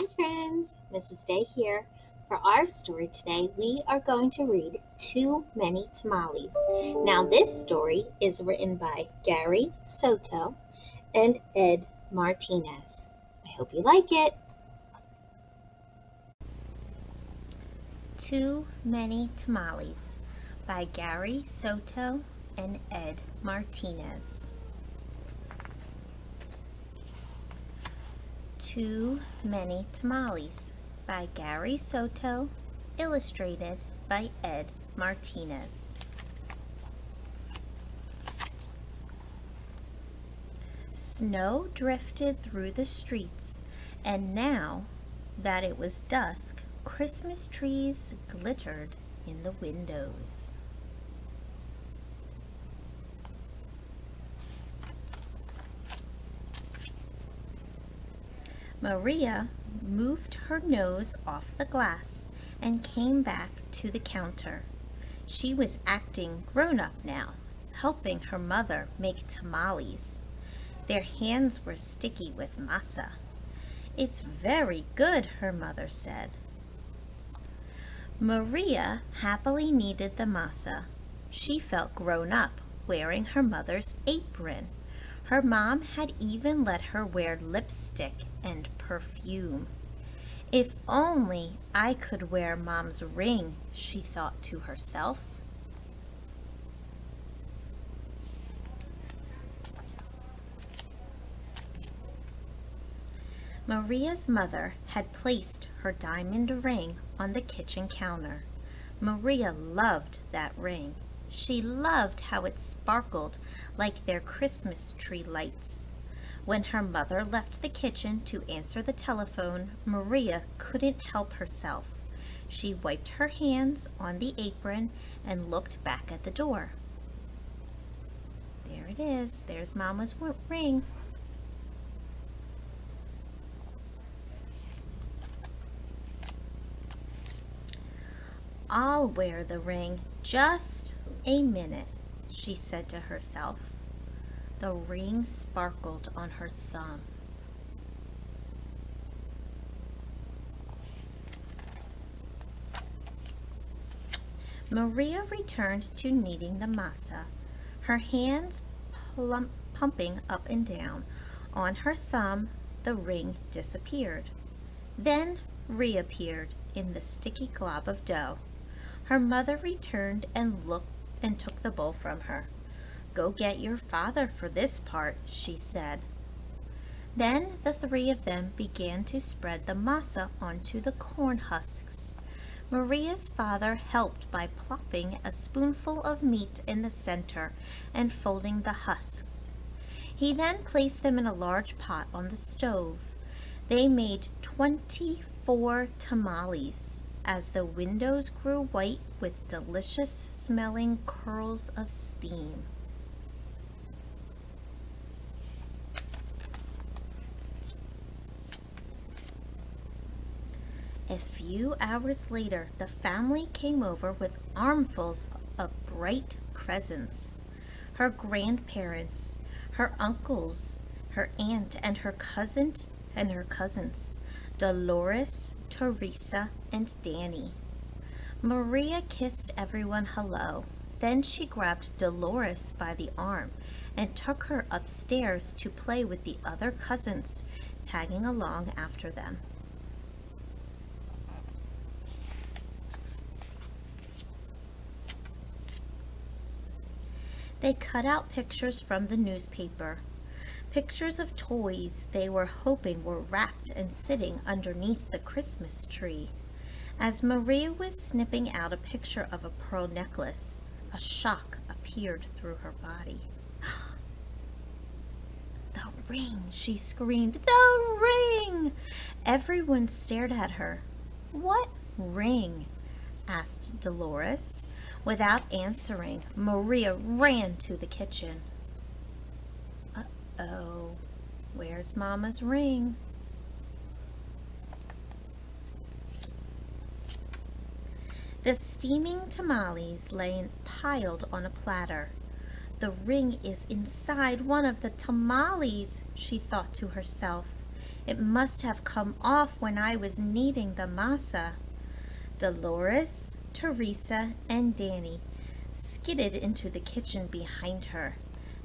Hi friends, Mrs. Day here. For our story today, we are going to read Too Many Tamales. Now, this story is written by Gary Soto and Ed Martinez. I hope you like it. Too Many Tamales by Gary Soto and Ed Martinez. Too Many Tamales by Gary Soto, illustrated by Ed Martinez. Snow drifted through the streets, and now that it was dusk, Christmas trees glittered in the windows. Maria moved her nose off the glass and came back to the counter. She was acting grown-up now, helping her mother make tamales. Their hands were sticky with masa. "It's very good," her mother said. Maria happily kneaded the masa. She felt grown up, wearing her mother's apron. Her mom had even let her wear lipstick and perfume. "If only I could wear Mom's ring," she thought to herself. Maria's mother had placed her diamond ring on the kitchen counter. Maria loved that ring. She loved how it sparkled like their Christmas tree lights. When her mother left the kitchen to answer the telephone, Maria couldn't help herself. She wiped her hands on the apron and looked back at the door. There it is. There's Mama's ring. "I'll wear the ring just a minute," she said to herself. The ring sparkled on her thumb. Maria returned to kneading the masa, her hands pumping up and down. On her thumb, the ring disappeared, then reappeared in the sticky glob of dough. Her mother returned and took the bowl from her. "Go get your father for this part," she said. Then the three of them began to spread the masa onto the corn husks. Maria's father helped by plopping a spoonful of meat in the center and folding the husks. He then placed them in a large pot on the stove. They made 24 tamales as the windows grew white with delicious smelling curls of steam. A few hours later, the family came over with armfuls of bright presents. Her grandparents, her uncles, her aunt, and her cousins, Dolores, Teresa, and Danny. Maria kissed everyone hello. Then she grabbed Dolores by the arm and took her upstairs to play with the other cousins, tagging along after them. They cut out pictures from the newspaper, pictures of toys they were hoping were wrapped and sitting underneath the Christmas tree. As Maria was snipping out a picture of a pearl necklace, a shock appeared through her body. "The ring!" she screamed. "The ring!" Everyone stared at her. "What ring?" asked Dolores. Without answering, Maria ran to the kitchen. "Uh-oh, where's Mama's ring?" The steaming tamales lay piled on a platter. "The ring is inside one of the tamales," she thought to herself. It must have come off when I was kneading the masa." Dolores, Teresa, and Danny skidded into the kitchen behind her.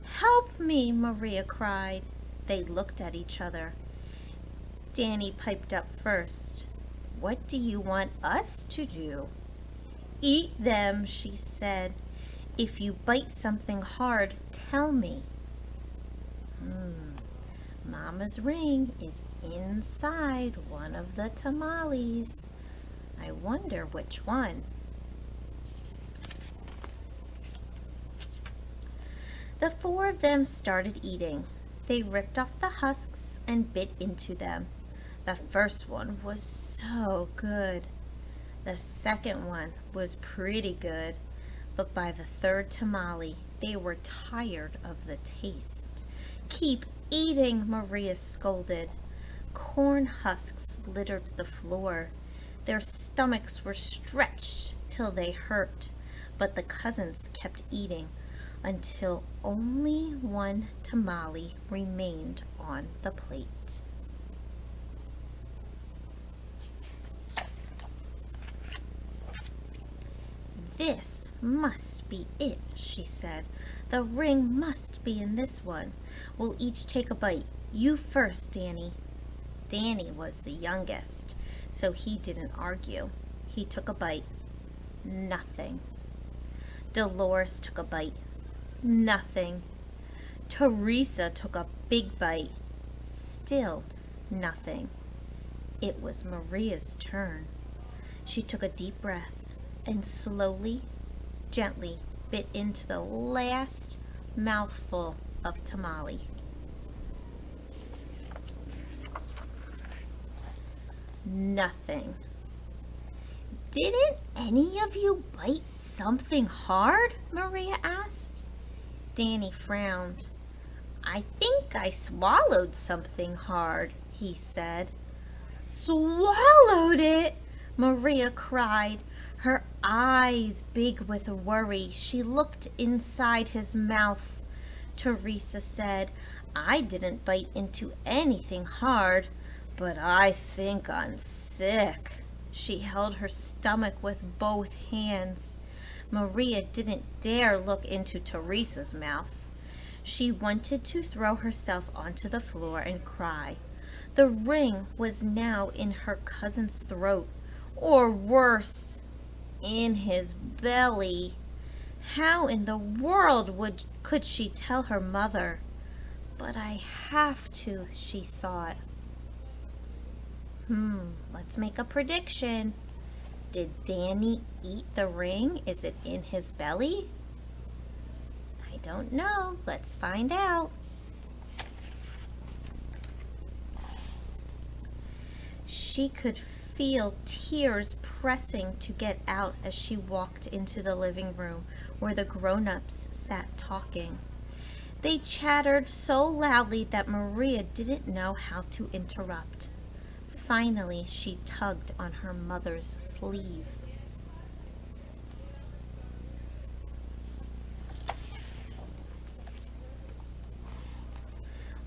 "Help me!" Maria cried. They looked at each other. Danny piped up first. "What do you want us to do?" "Eat them," she said. "If you bite something hard, tell me." Mama's ring is inside one of the tamales. I wonder which one. The four of them started eating. They ripped off the husks and bit into them. The first one was so good. The second one was pretty good. But by the third tamale, they were tired of the taste. "Keep eating," Maria scolded. Corn husks littered the floor. Their stomachs were stretched till they hurt, but the cousins kept eating until only one tamale remained on the plate. "This must be it," she said. "The ring must be in this one. We'll each take a bite. You first, Danny." Danny was the youngest, so he didn't argue. He took a bite. Nothing. Dolores took a bite. Nothing. Teresa took a big bite. Still nothing. It was Maria's turn. She took a deep breath and slowly, gently bit into the last mouthful of tamale. Nothing. "Didn't any of you bite something hard?" Maria asked. Danny frowned. "I think I swallowed something hard," he said. "Swallowed it?" Maria cried, her eyes big with worry. She looked inside his mouth. Teresa said, "I didn't bite into anything hard, but I think I'm sick." She held her stomach with both hands. Maria didn't dare look into Teresa's mouth. She wanted to throw herself onto the floor and cry. The ring was now in her cousin's throat, or worse, in his belly. How in the world could she tell her mother? "But I have to," she thought. Let's make a prediction. Did Danny eat the ring? Is it in his belly? I don't know. Let's find out. She could feel tears pressing to get out as she walked into the living room where the grown-ups sat talking. They chattered so loudly that Maria didn't know how to interrupt. Finally, she tugged on her mother's sleeve.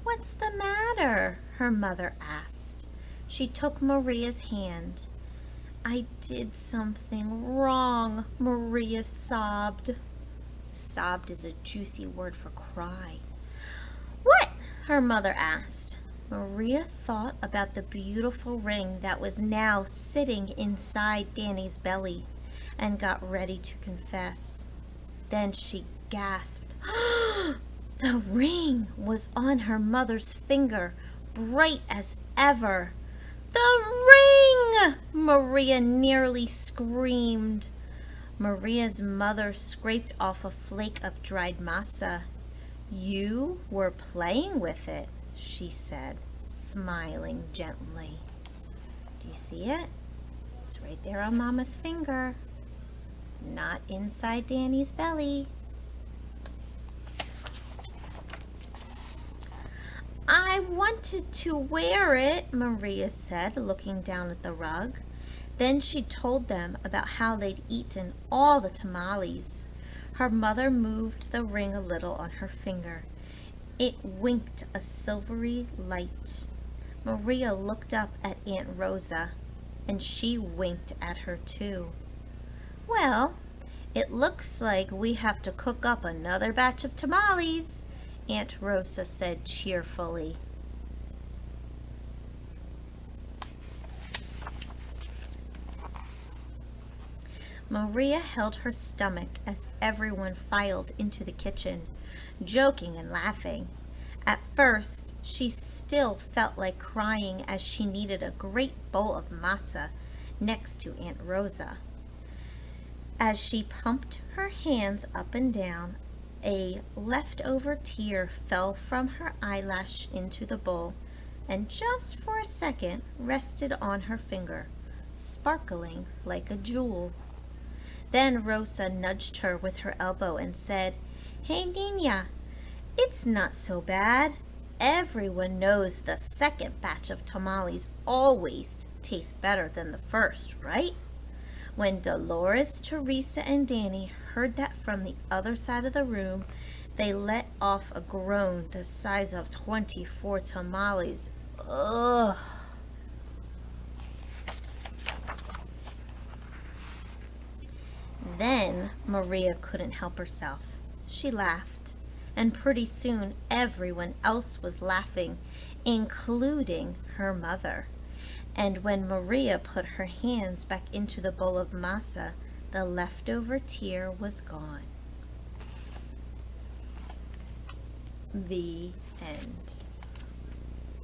"What's the matter?" her mother asked. She took Maria's hand. "I did something wrong," Maria sobbed. Sobbed is a juicy word for cry. "What?" her mother asked. Maria thought about the beautiful ring that was now sitting inside Danny's belly and got ready to confess. Then she gasped. The ring was on her mother's finger, bright as ever. "The ring!" Maria nearly screamed. Maria's mother scraped off a flake of dried masa. "You were playing with it," she said, smiling gently. Do you see it? It's right there on Mama's finger, not inside Danny's belly. "I wanted to wear it," Maria said, looking down at the rug. Then she told them about how they'd eaten all the tamales. Her mother moved the ring a little on her finger. It winked a silvery light. Maria looked up at Aunt Rosa, and she winked at her too. "Well, it looks like we have to cook up another batch of tamales," Aunt Rosa said cheerfully. Maria held her stomach as everyone filed into the kitchen, joking and laughing. At first, she still felt like crying as she needed a great bowl of masa next to Aunt Rosa. As she pumped her hands up and down, a leftover tear fell from her eyelash into the bowl and just for a second rested on her finger, sparkling like a jewel. Then Rosa nudged her with her elbow and said, "Hey, Nina, it's not so bad. Everyone knows the second batch of tamales always tastes better than the first, right?" When Dolores, Teresa, and Danny heard that from the other side of the room, they let off a groan the size of 24 tamales. Ugh! Then Maria couldn't help herself. She laughed, and pretty soon everyone else was laughing, including her mother. And when Maria put her hands back into the bowl of masa, the leftover tear was gone. The end.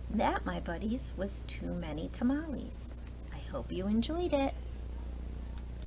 That, my buddies, was Too Many Tamales. I hope you enjoyed it.